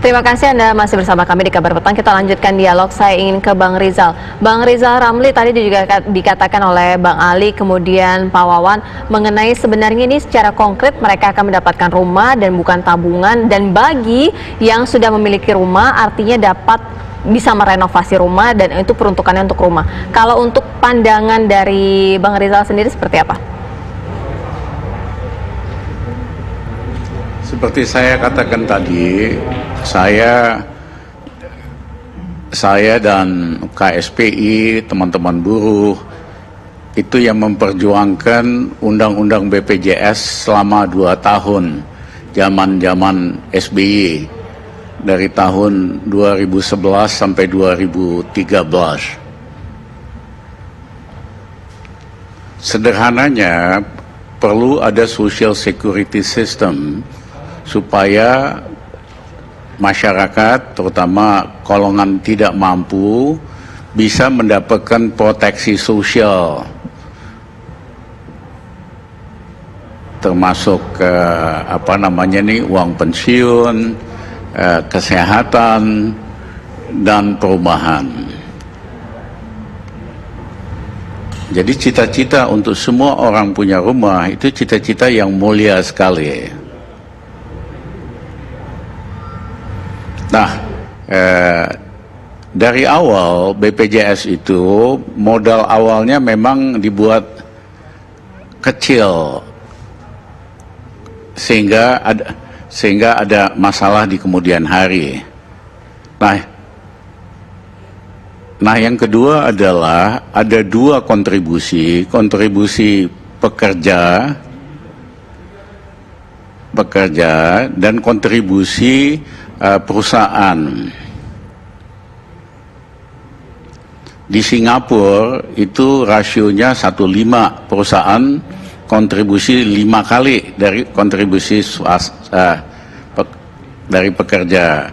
Terima kasih Anda masih bersama kami di Kabar Petang. Kita lanjutkan dialog. Saya ingin ke Bang Rizal. Bang Rizal Ramli, tadi juga dikatakan oleh Bang Ali, kemudian Pak Wawan, mengenai sebenarnya ini secara konkret mereka akan mendapatkan rumah dan bukan tabungan. Dan bagi yang sudah memiliki rumah, artinya dapat bisa merenovasi rumah dan itu peruntukannya untuk rumah. Kalau untuk pandangan dari Bang Rizal sendiri seperti apa? Seperti saya katakan tadi, saya dan KSPI, teman-teman buruh, itu yang memperjuangkan Undang-Undang BPJS selama 2 tahun, zaman SBY, dari tahun 2011 sampai 2013. Sederhananya, perlu ada social security system supaya masyarakat, terutama golongan tidak mampu, bisa mendapatkan proteksi sosial, termasuk uang pensiun, kesehatan, dan perumahan. Jadi cita-cita untuk semua orang punya rumah itu cita-cita yang mulia sekali. Nah, dari awal BPJS itu modal awalnya memang dibuat kecil sehingga ada masalah di kemudian hari. Nah, yang kedua adalah ada 2 kontribusi pekerja dan kontribusi perusahaan. Di Singapura itu rasionya 1:5, perusahaan kontribusi 5 kali dari kontribusi dari pekerja.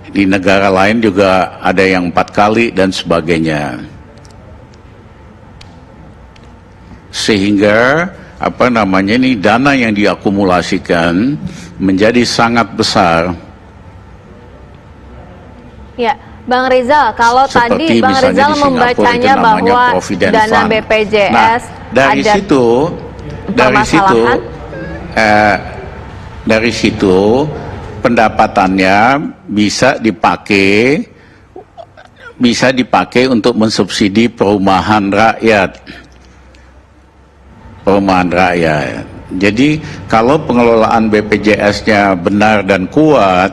Di negara lain juga ada yang 4 kali dan sebagainya. Sehingga dana yang diakumulasikan menjadi sangat besar. Ya, Bang Rizal, kalau tadi Bang Rizal membacanya bahwa dana BPJS dari situ pendapatannya bisa dipakai untuk mensubsidi perumahan rakyat. Jadi kalau pengelolaan BPJS-nya benar dan kuat,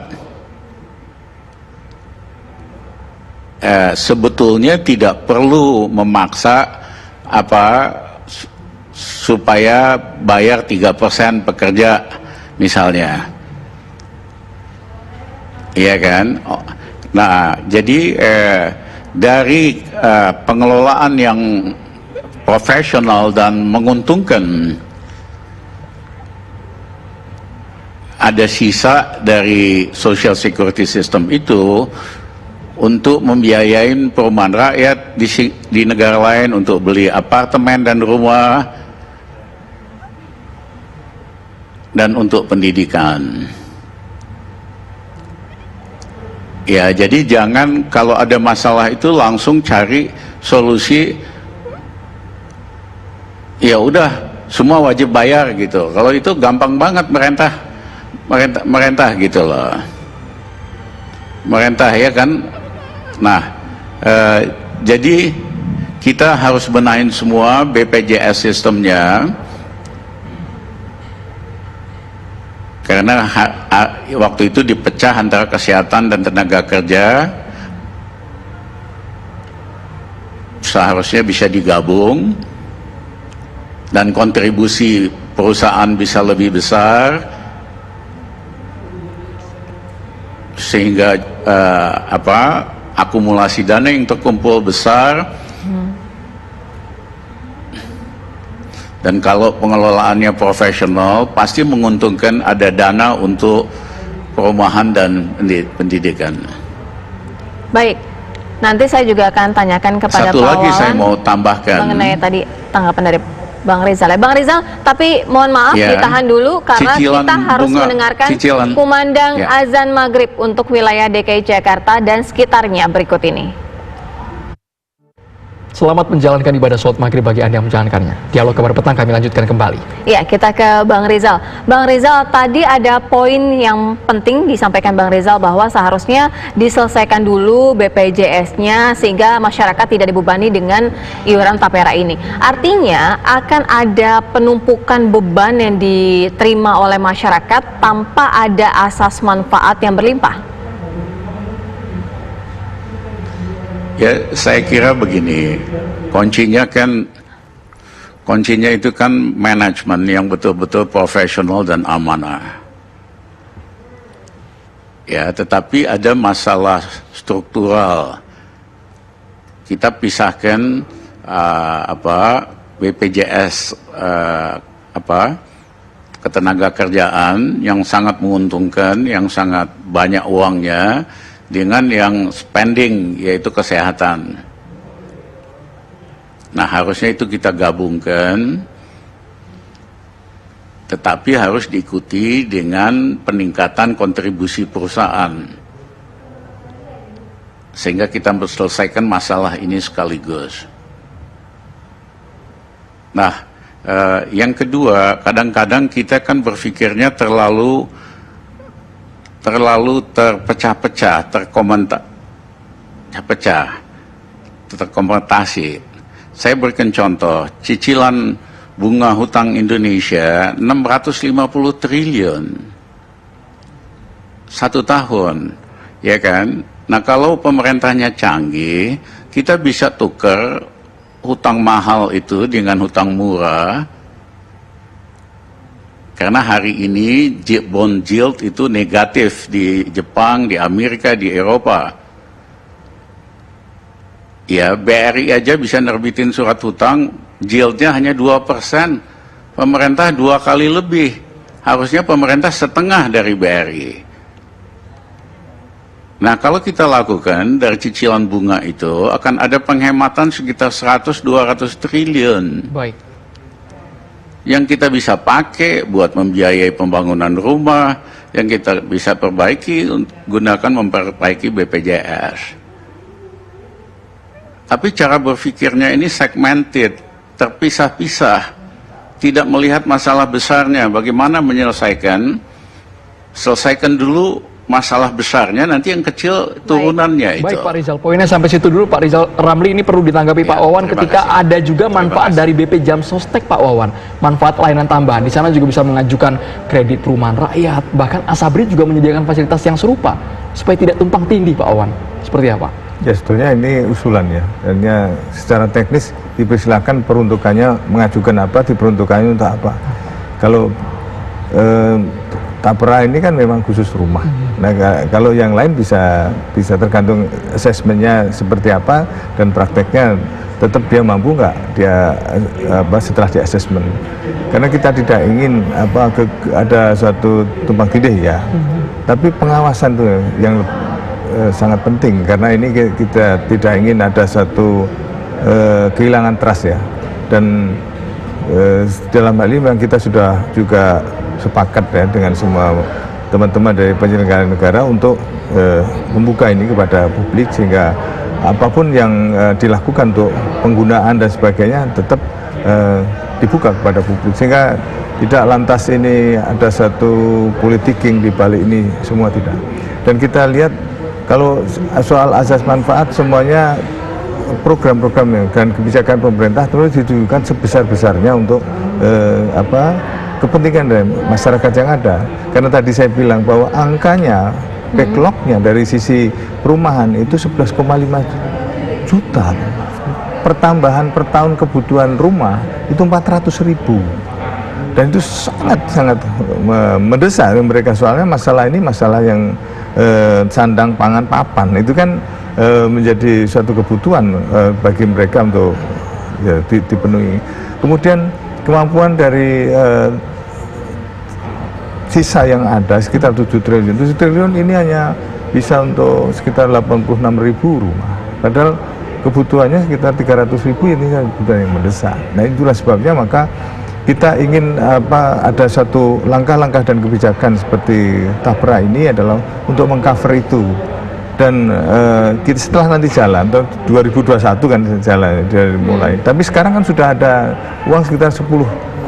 sebetulnya tidak perlu memaksa supaya bayar 3% pekerja misalnya. Iya kan? Nah, jadi dari pengelolaan yang profesional dan menguntungkan, ada sisa dari social security system itu untuk membiayain perumahan rakyat di negara lain, untuk beli apartemen dan rumah, dan untuk pendidikan. Ya, jadi jangan kalau ada masalah itu langsung cari solusi, ya udah semua wajib bayar gitu. Kalau itu gampang banget merentah gitu loh. Merentah ya kan. Nah, jadi kita harus benahin semua BPJS sistemnya, karena waktu itu dipecah antara kesehatan dan tenaga kerja. Seharusnya bisa digabung dan kontribusi perusahaan bisa lebih besar, sehingga akumulasi dana yang terkumpul besar. Dan kalau pengelolaannya profesional, pasti menguntungkan ada dana untuk perumahan dan pendidikan. Baik, nanti saya juga akan tanyakan kepada Satu Pak lagi Wawan saya mau tambahkan mengenai tadi tanggapan dari Bang Rizal. Bang Rizal, tapi mohon maaf Ya. ditahan dulu karena Cicilan kita harus bunga, mendengarkan cicilan. kumandang Ya. azan maghrib untuk wilayah DKI Jakarta dan sekitarnya berikut ini. Selamat menjalankan ibadah sholat maghrib bagi Anda yang menjalankannya. Dialog kabar petang kami lanjutkan kembali. Ya, kita ke Bang Rizal. Bang Rizal, tadi ada poin yang penting disampaikan Bang Rizal bahwa seharusnya diselesaikan dulu BPJS-nya sehingga masyarakat tidak dibebani dengan iuran tapera ini. Artinya akan ada penumpukan beban yang diterima oleh masyarakat tanpa ada asas manfaat yang berlimpah. Ya, saya kira begini, kuncinya itu kan manajemen yang betul-betul profesional dan amanah. Ya, tetapi ada masalah struktural. Kita pisahkan BPJS ketenagakerjaan yang sangat menguntungkan, yang sangat banyak uangnya, dengan yang spending, yaitu kesehatan. Nah, harusnya itu kita gabungkan, tetapi harus diikuti dengan peningkatan kontribusi perusahaan. Sehingga kita selesaikan masalah ini sekaligus. Nah, yang kedua, kadang-kadang kita kan berpikirnya terlalu terpecah-pecah, terkomentasi. Saya berikan contoh, cicilan bunga hutang Indonesia 650 triliun 1 tahun, ya kan? Nah, kalau pemerintahnya canggih, kita bisa tukar hutang mahal itu dengan hutang murah. Karena hari ini bond yield itu negatif di Jepang, di Amerika, di Eropa. Ya, BRI aja bisa nerbitin surat hutang, yieldnya hanya 2%. Pemerintah 2 kali lebih. Harusnya pemerintah setengah dari BRI. Nah, kalau kita lakukan dari cicilan bunga itu, akan ada penghematan sekitar 100-200 triliun. Baik. Yang kita bisa pakai buat membiayai pembangunan rumah, yang kita bisa perbaiki, gunakan memperbaiki BPJS. Tapi cara berpikirnya ini segmented, terpisah-pisah, tidak melihat masalah besarnya, bagaimana menyelesaikan, selesaikan dulu masalah besarnya, nanti yang kecil turunannya itu. Baik Pak Rizal, poinnya sampai situ dulu Pak Rizal. Ramli, ini perlu ditanggapi Pak Wawan ketika kasih. ada juga manfaat dari BP Jam Sostek Pak Wawan. Manfaat layanan tambahan, di sana juga bisa mengajukan kredit perumahan rakyat, bahkan Asabri juga menyediakan fasilitas yang serupa supaya tidak tumpang tindih Pak Wawan. Seperti apa? Ya, sebetulnya ini usulan ya, dan ya secara teknis dipersilakan peruntukannya mengajukan apa, diperuntukannya untuk apa. Kalau tapera ini kan memang khusus rumah. Nah, kalau yang lain bisa tergantung asesmennya seperti apa dan prakteknya tetap dia mampu nggak dia setelah di asesmen. Karena kita tidak ingin ada suatu tumpang tindih ya. Tapi pengawasan tuh yang sangat penting karena ini kita tidak ingin ada satu kehilangan trust ya. Dan dalam hal ini memang kita sudah juga sepakat ya dengan semua teman-teman dari penyelenggara negara untuk membuka ini kepada publik sehingga apapun yang dilakukan untuk penggunaan dan sebagainya tetap dibuka kepada publik sehingga tidak lantas ini ada satu politiking di balik ini semua, tidak. Dan kita lihat kalau soal asas manfaat semuanya program-program dan kebijakan pemerintah terus ditujukan sebesar-besarnya untuk kepentingan dari masyarakat yang ada. Karena tadi saya bilang bahwa angkanya, backlognya dari sisi perumahan itu 11,5 juta. Pertambahan per tahun kebutuhan rumah itu 400.000. Dan itu sangat mendesak mereka, soalnya masalah ini masalah yang sandang pangan papan. Itu kan menjadi suatu kebutuhan bagi mereka untuk ya, dipenuhi. Kemudian kemampuan dari sisa yang ada sekitar 7 triliun. 7 triliun ini hanya bisa untuk sekitar 86.000 rumah. Padahal kebutuhannya sekitar 300.000, ini kan kebutuhan yang mendesak. Nah itulah sebabnya maka kita ingin ada satu langkah-langkah dan kebijakan seperti Tapra ini adalah untuk mengcover itu. Dan kita setelah nanti jalan, 2021 kan jalan dari mulai. Tapi sekarang kan sudah ada uang sekitar 10,5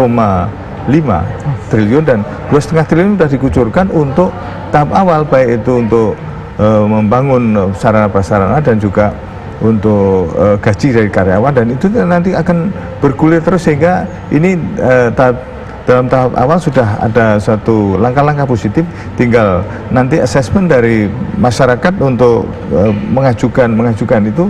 triliun dan 2,5 triliun sudah dikucurkan untuk tahap awal, baik itu untuk membangun sarana prasarana dan juga untuk gaji dari karyawan, dan itu nanti akan bergulir terus sehingga ini dalam tahap awal sudah ada suatu langkah-langkah positif, tinggal nanti assessment dari masyarakat untuk mengajukan itu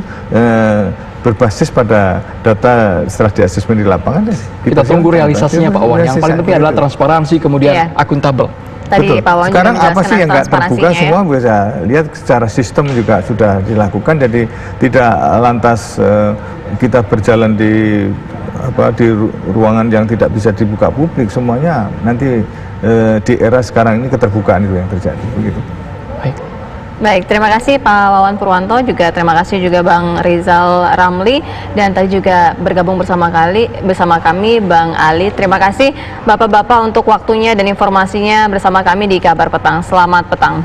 berbasis pada data setelah di assessment di lapangan. Kita tunggu realisasinya Pak Wawan. Yang paling penting adalah transparansi, kemudian akuntabel. Tadi Betul. Pak Wawan juga Sekarang apa menjelaskan sih yang nggak terbuka, transparansinya, semua bisa lihat secara sistem juga sudah dilakukan, jadi tidak lantas kita berjalan di ruangan yang tidak bisa dibuka publik. Semuanya nanti di era sekarang ini keterbukaan itu yang terjadi begitu. Baik, terima kasih Pak Wawan Purwanto, juga terima kasih juga Bang Rizal Ramli, dan tadi juga bergabung bersama kami Bang Ali. Terima kasih Bapak-Bapak untuk waktunya dan informasinya bersama kami di Kabar Petang. Selamat petang.